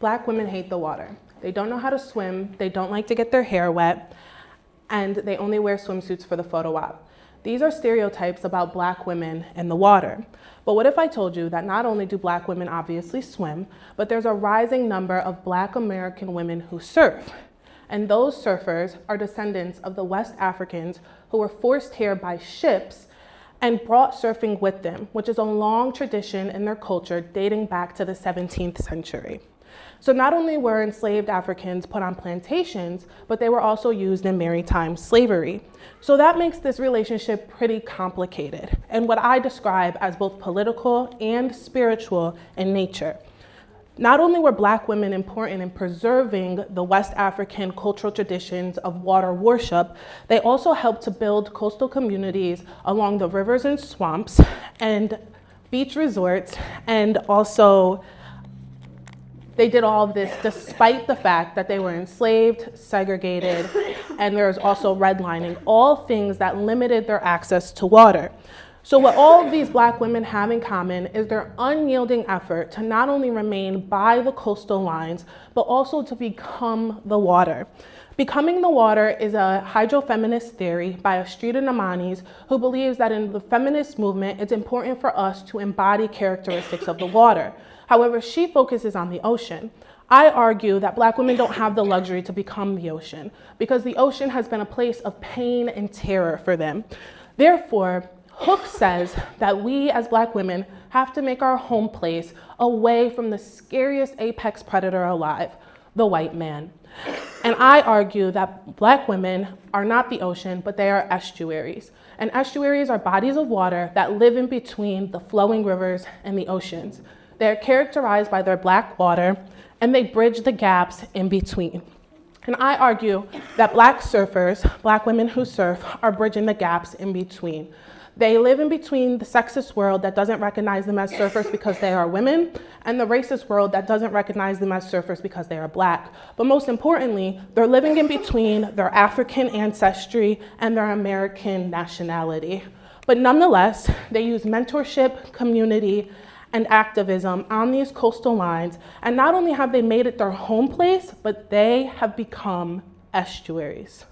Black women hate the water. They don't know how to swim, they don't like to get their hair wet, and they only wear swimsuits for the photo op. These are stereotypes about Black women in the water. But what if I told you that not only do Black women obviously swim, but there's a rising number of Black American women who surf. And those surfers are descendants of the West Africans who were forced here by ships and brought surfing with them, which is a long tradition in their culture dating back to the 17th century. So not only were enslaved Africans put on plantations, but they were also used in maritime slavery. So that makes this relationship pretty complicated, and what I describe as both political and spiritual in nature. Not only were Black women important in preserving the West African cultural traditions of water worship, they also helped to build coastal communities along the rivers and swamps and beach resorts, and also they did all of this despite the fact that they were enslaved, segregated, and there was also redlining, all things that limited their access to water. So what all of these Black women have in common is their unyielding effort to not only remain by the coastal lines, but also to become the water. Becoming the water is a hydrofeminist theory by Astrida Namanis, who believes that in the feminist movement, it's important for us to embody characteristics of the water. However, she focuses on the ocean. I argue that Black women don't have the luxury to become the ocean because the ocean has been a place of pain and terror for them. Therefore, Hook says that we as Black women have to make our home place away from the scariest apex predator alive, the white man. And I argue that Black women are not the ocean, but they are estuaries. And estuaries are bodies of water that live in between the flowing rivers and the oceans. They're characterized by their black water, and they bridge the gaps in between. And I argue that Black surfers, Black women who surf, are bridging the gaps in between. They live in between the sexist world that doesn't recognize them as surfers because they are women, and the racist world that doesn't recognize them as surfers because they are Black. But most importantly, they're living in between their African ancestry and their American nationality. But nonetheless, they use mentorship, community, and activism on these coastal lines, and not only have they made it their home place, but they have become estuaries.